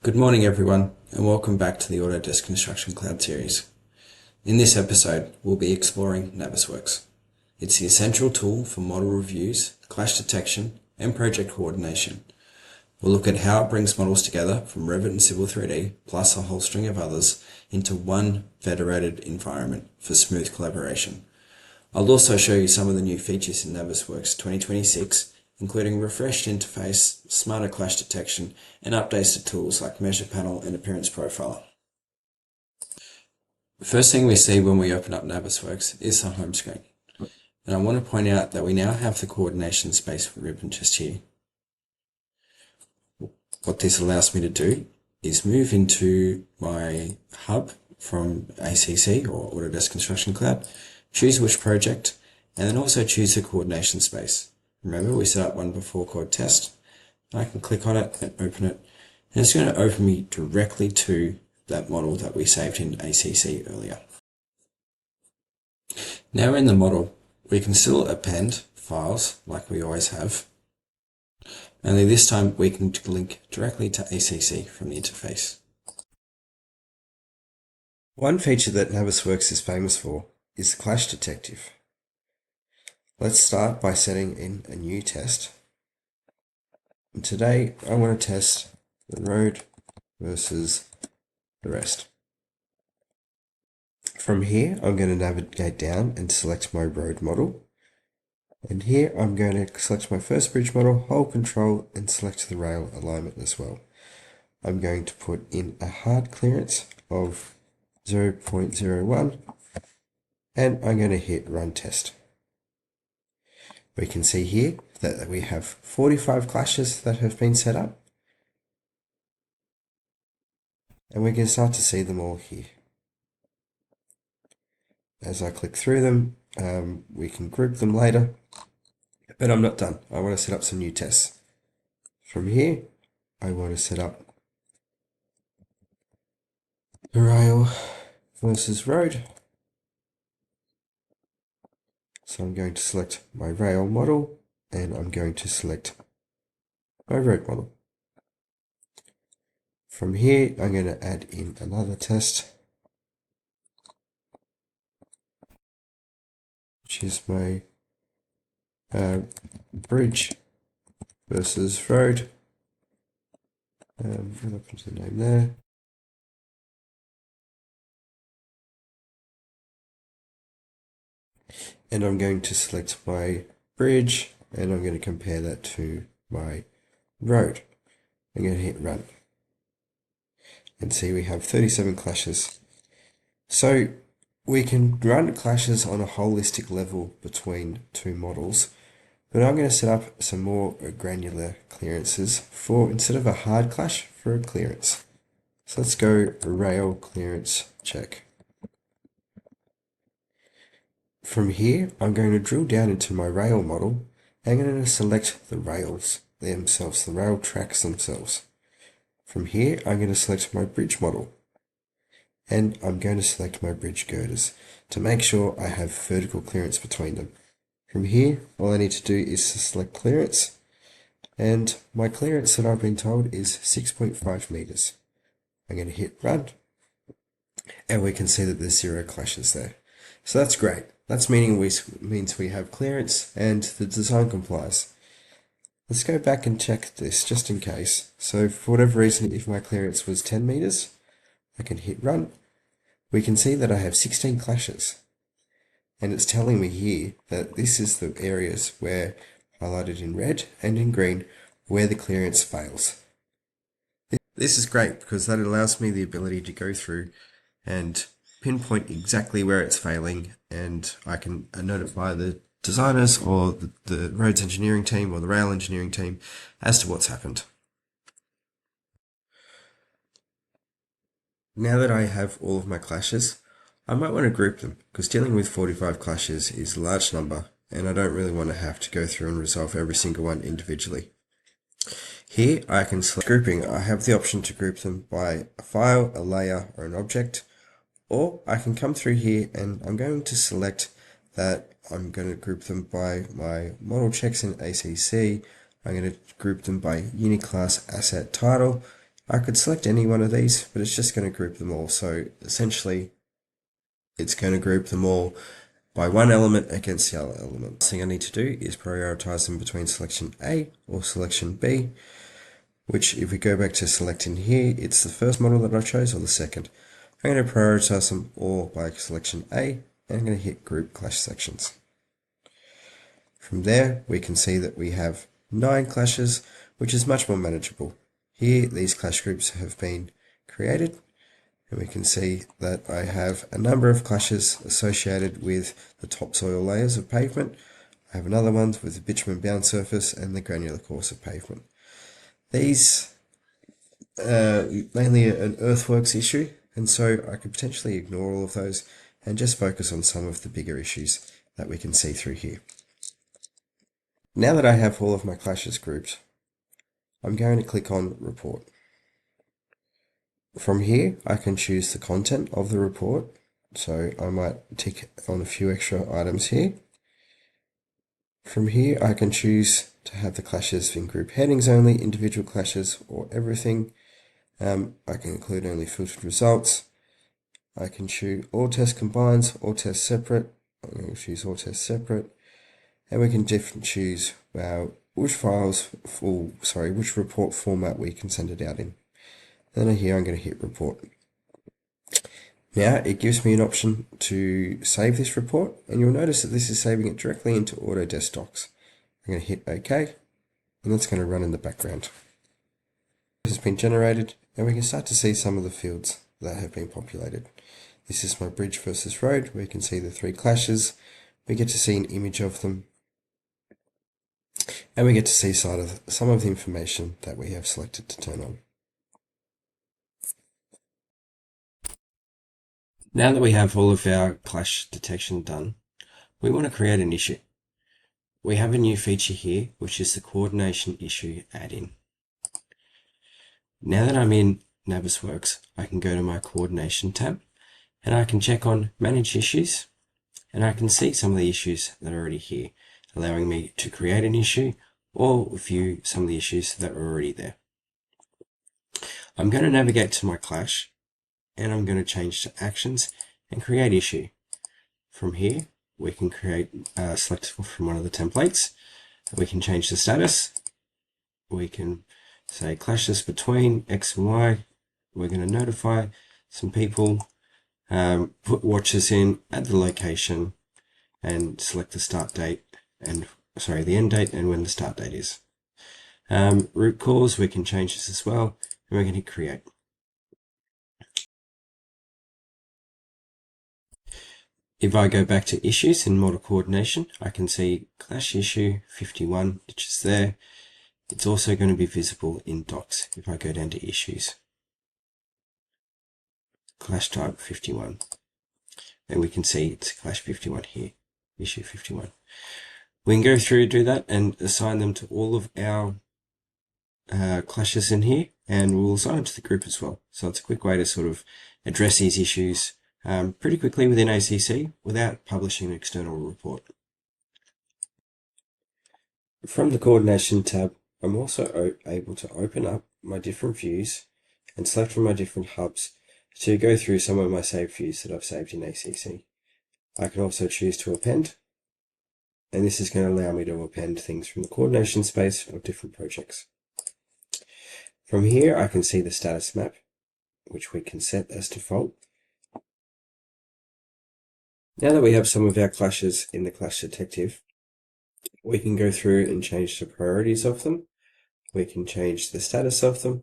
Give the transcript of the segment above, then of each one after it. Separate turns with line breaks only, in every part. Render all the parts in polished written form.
Good morning everyone, and welcome back to the Autodesk Construction Cloud series. In this episode, we'll be exploring Navisworks. It's the essential tool for model reviews, clash detection, and project coordination. We'll look at how it brings models together from Revit and Civil 3D, plus a whole string of others, into one federated environment for smooth collaboration. I'll also show you some of the new features in Navisworks 2026, including refreshed interface, smarter clash detection, and updates to tools like Measure Panel and Appearance Profiler. The first thing we see when we open up Navisworks is the home screen. And I want to point out that we now have the coordination space ribbon just here. What this allows me to do is move into my hub from ACC or Autodesk Construction Cloud, choose which project, and then also choose the coordination space. Remember, we set up one before called test. I can click on it and open it, and it's going to open me directly to that model that we saved in ACC earlier. Now in the model, we can still append files like we always have, only this time we can link directly to ACC from the interface. One feature that Navisworks is famous for is the Clash Detective. Let's start by setting in a new test. And today I want to test the road versus the rest. From here I'm going to navigate down and select my road model. And here I'm going to select my first bridge model, hold Control and select the rail alignment as well. I'm going to put in a hard clearance of 0.01 and I'm going to hit Run Test. We can see here that we have 45 clashes that have been set up, and we can start to see them all here. As I click through them, we can group them later, but I'm not done. I want to set up some new tests. From here, I want to set up the rail versus road. So I'm going to select my rail model and I'm going to select my road model. From here, I'm going to add in another test, which is my bridge versus road. I'll put the name there. And I'm going to select my bridge and I'm going to compare that to my road. I'm going to hit Run. And see we have 37 clashes. So we can run clashes on a holistic level between two models, but I'm going to set up some more granular clearances for, instead of a hard clash, for a clearance. So let's go rail clearance check. From here, I'm going to drill down into my rail model and I'm going to select the rails themselves, the rail tracks themselves. From here, I'm going to select my bridge model and I'm going to select my bridge girders to make sure I have vertical clearance between them. From here, all I need to do is to select clearance, and my clearance that I've been told is 6.5 meters. I'm going to hit Run, and we can see that there's 0 clashes there. So that's great. That's means we have clearance and the design complies. Let's go back and check this just in case. So for whatever reason, if my clearance was 10 meters, I can hit Run. We can see that I have 16 clashes. And it's telling me here that this is the areas where, highlighted in red and in green, where the clearance fails. This is great because that allows me the ability to go through and pinpoint exactly where it's failing, and I can notify the designers or the roads engineering team or the rail engineering team as to what's happened. Now that I have all of my clashes, I might want to group them because dealing with 45 clashes is a large number and I don't really want to have to go through and resolve every single one individually. Here I can select grouping. I have the option to group them by a file, a layer, or an object. Or I can come through here and I'm going to select that I'm going to group them by my model checks in ACC. I'm going to group them by Uniclass Asset Title, I could select any one of these, but it's just going to group them all. So essentially, it's going to group them all by one element against the other element. The thing I need to do is prioritize them between selection A or selection B, which if we go back to selecting here, it's the first model that I chose or the second. I'm going to prioritize them all by selection A, and I'm going to hit Group Clash Sections. From there, we can see that we have 9 clashes, which is much more manageable. Here, these clash groups have been created, and we can see that I have a number of clashes associated with the topsoil layers of pavement. I have another one with the bitumen bound surface and the granular course of pavement. These are mainly an earthworks issue, and so I could potentially ignore all of those and just focus on some of the bigger issues that we can see through here. Now that I have all of my clashes grouped, I'm going to click on Report. From here, I can choose the content of the report. So I might tick on a few extra items here. From here, I can choose to have the clashes in group headings only, individual clashes, or everything. I can include only filtered results. I can choose all test combines, all test separate. I'm going to choose all test separate. And we can choose which report format we can send it out in. Then here I'm going to hit Report. Now it gives me an option to save this report, and you'll notice that this is saving it directly into Autodesk Docs. I'm going to hit OK, and that's going to run in the background. This has been generated, and we can start to see some of the fields that have been populated. This is my bridge versus road, where you can see the 3 clashes. We get to see an image of them, and we get to see some of the information that we have selected to turn on. Now that we have all of our clash detection done, we want to create an issue. We have a new feature here, which is the Coordination Issue add-in. Now that I'm in Navisworks, I can go to my Coordination tab, and I can check on Manage Issues, and I can see some of the issues that are already here, allowing me to create an issue or view some of the issues that are already there. I'm going to navigate to my clash, and I'm going to change to Actions and Create Issue. From here, we can select from one of the templates. We can change the status. We can say clashes between X and Y. We're going to notify some people, put watches in, add the location, and select the start date and the end date and when the start date is. Root cause, we can change this as well, and we're going to hit Create. If I go back to issues in model coordination, I can see clash issue 51, which is there. It's also going to be visible in docs if I go down to issues. Clash type 51. And we can see it's clash 51 here, issue 51. We can go through, do that, and assign them to all of our clashes in here, and we'll assign them to the group as well. So it's a quick way to sort of address these issues pretty quickly within ACC without publishing an external report. From the Coordination tab, I'm also able to open up my different views and select from my different hubs to go through some of my saved views that I've saved in ACC. I can also choose to append, and this is going to allow me to append things from the coordination space of different projects. From here, I can see the status map, which we can set as default. Now that we have some of our clashes in the Clash Detective, we can go through and change the priorities of them. We can change the status of them.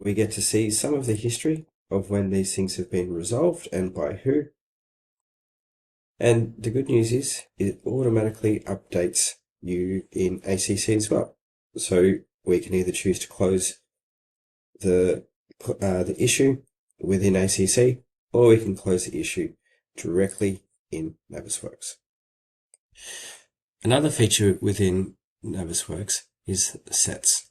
We get to see some of the history of when these things have been resolved and by who. And the good news is it automatically updates you in ACC as well. So we can either choose to close the issue within ACC, or we can close the issue directly in Navisworks. Another feature within Navisworks is sets.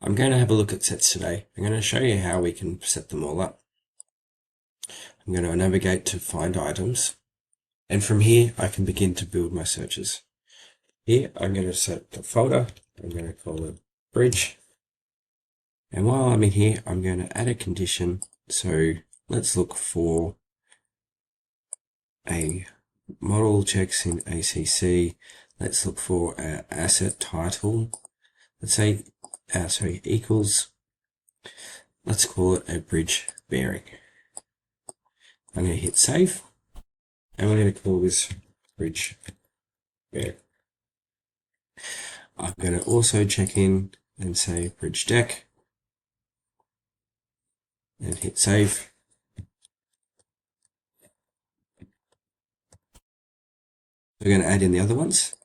I'm going to have a look at sets today. I'm going to show you how we can set them all up. I'm going to navigate to Find Items, and from here I can begin to build my searches. Here, I'm going to set the folder. I'm going to call it bridge. And while I'm in here, I'm going to add a condition. So let's look for a model checks in ACC. Let's look for an asset title. Let's say, equals, let's call it a bridge bearing. I'm going to hit save, and we're going to call this bridge bearing. I'm going to also check in and say bridge deck, and hit save. We're going to add in the other ones.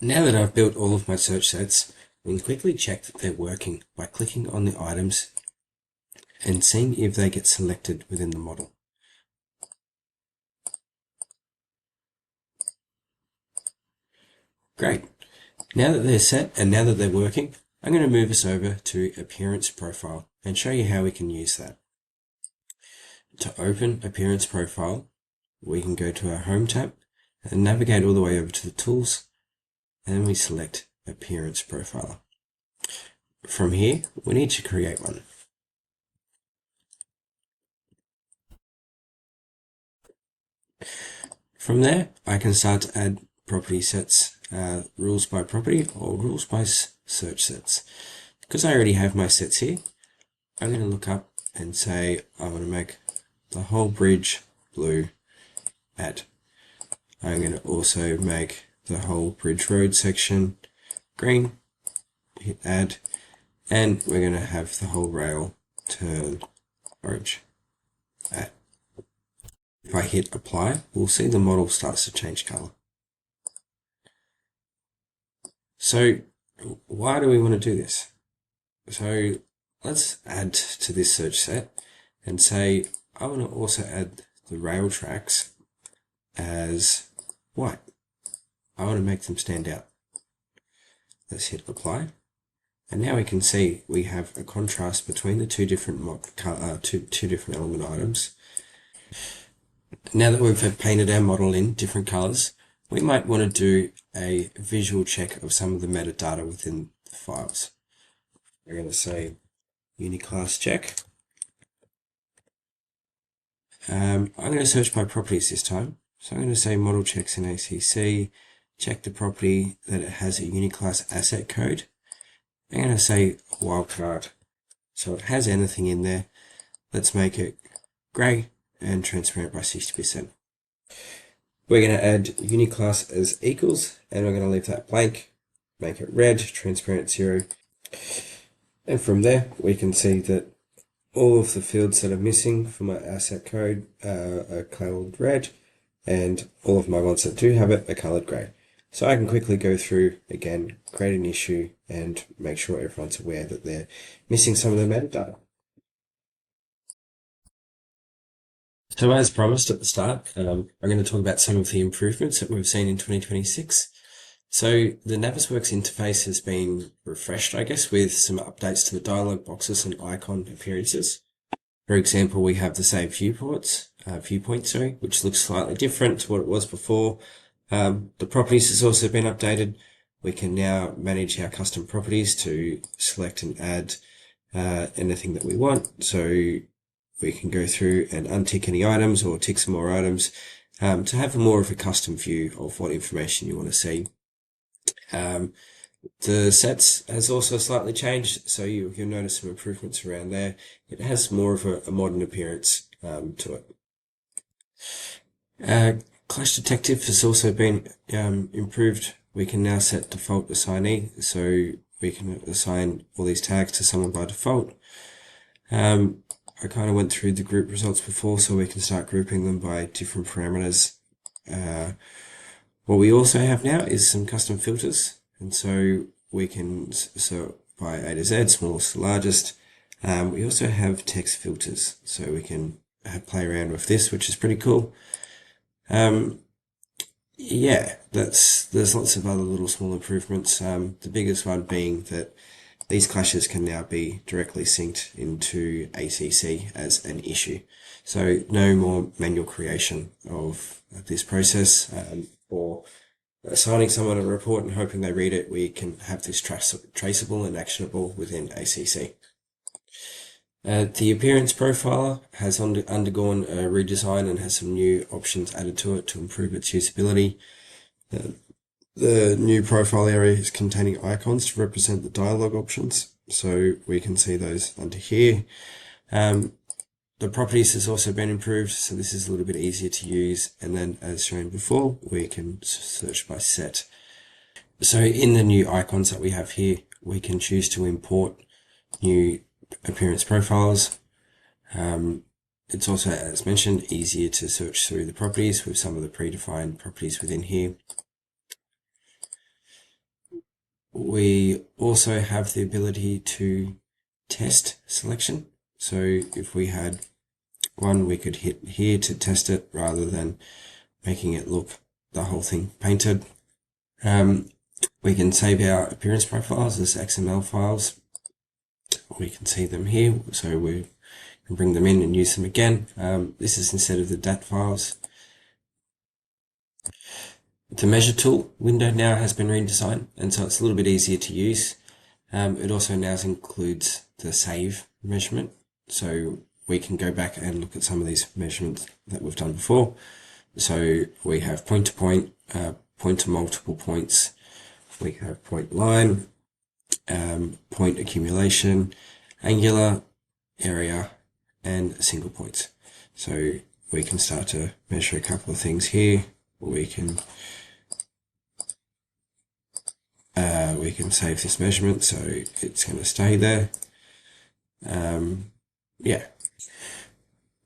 Now that I've built all of my search sets, we can quickly check that they're working by clicking on the items and seeing if they get selected within the model. Great. Now that they're set and now that they're working, I'm going to move us over to Appearance Profile and show you how we can use that. To open Appearance Profile, we can go to our Home tab and navigate all the way over to the Tools, and then we select Appearance Profiler. From here, we need to create one. From there, I can start to add property sets, rules by property or rules by search sets. Because I already have my sets here, I'm going to look up and say I want to make the whole bridge blue add. I'm going to also make the whole bridge road section green, hit add, and we're going to have the whole rail turn orange, add. If I hit apply, we'll see the model starts to change color. So why do we want to do this? So let's add to this search set and say, I want to also add the rail tracks as white. I want to make them stand out. Let's hit apply. And now we can see we have a contrast between the two different element items. Now that we've painted our model in different colors, we might want to do a visual check of some of the metadata within the files. We're going to say uniclass check. I'm going to search by properties this time. So I'm going to say model checks in ACC, check the property that it has a uniclass asset code. I'm going to say wildcard. So it has anything in there. Let's make it gray and transparent by 60%. We're going to add uniclass as equals, and we're going to leave that blank, make it red, transparent 0. And from there, we can see that all of the fields that are missing for my asset code are colored red, and all of my ones that do have it are colored gray. So I can quickly go through, again, create an issue, and make sure everyone's aware that they're missing some of the metadata. So as promised at the start, I'm going to talk about some of the improvements that we've seen in 2026. So the Navisworks interface has been refreshed, I guess, with some updates to the dialog boxes and icon appearances. For example, we have the same viewpoint, which looks slightly different to what it was before. The properties has also been updated. We can now manage our custom properties to select and add anything that we want. So we can go through and untick any items or tick some more items to have more of a custom view of what information you want to see. The sets has also slightly changed, so you'll notice some improvements around there. It has more of a modern appearance to it. Clash Detective has also been improved. We can now set default assignee, so we can assign all these tags to someone by default. I kind of went through the group results before, so we can start grouping them by different parameters. What we also have now is some custom filters, and so we can sort by A to Z, smallest to largest. We also have text filters, so we can play around with this, which is pretty cool. Yeah, there's lots of other little small improvements. The biggest one being that these clashes can now be directly synced into ACC as an issue. So no more manual creation of this process or assigning someone a report and hoping they read it, we can have this traceable and actionable within ACC. The appearance profiler has undergone a redesign and has some new options added to it to improve its usability. The new profile area is containing icons to represent the dialog options, so we can see those under here. The properties has also been improved, so this is a little bit easier to use, and then as shown before, we can search by set. So in the new icons that we have here, we can choose to import new appearance profiles. It's also, as mentioned, easier to search through the properties with some of the predefined properties within here. We also have the ability to test selection. So if we had one, we could hit here to test it rather than making it look the whole thing painted. We can save our appearance profiles as XML files. We can see them here, so we can bring them in and use them again. This is instead of the DAT files. The measure tool window now has been redesigned, and so it's a little bit easier to use. It also now includes the save measurement, so we can go back and look at some of these measurements that we've done before. So we have point to point, point to multiple points, we have point line, point accumulation, angular, area, and single points. So we can start to measure a couple of things here. We can save this measurement, so it's going to stay there. Yeah.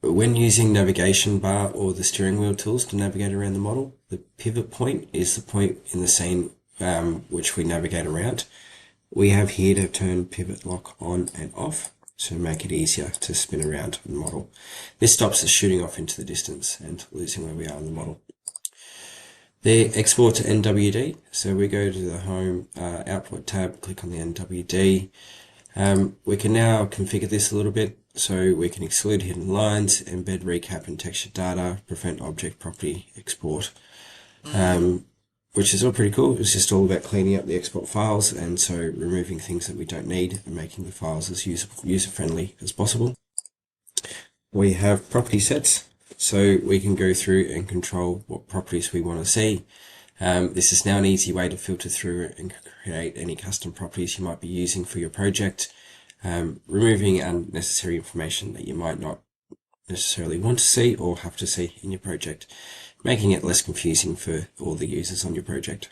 When using navigation bar or the steering wheel tools to navigate around the model, the pivot point is the point in the scene which we navigate around. We have here to turn pivot lock on and off to make it easier to spin around the model. This stops us shooting off into the distance and losing where we are in the model. The export to NWD, so we go to the home output tab, click on the NWD. We can now configure this a little bit, so we can exclude hidden lines, embed recap and texture data, prevent object property export, which is all pretty cool. It's just all about cleaning up the export files, and so removing things that we don't need and making the files as user-friendly as possible. We have property sets, so we can go through and control what properties we want to see. This is now an easy way to filter through and create any custom properties you might be using for your project, removing unnecessary information that you might not necessarily want to see or have to see in your project, making it less confusing for all the users on your project.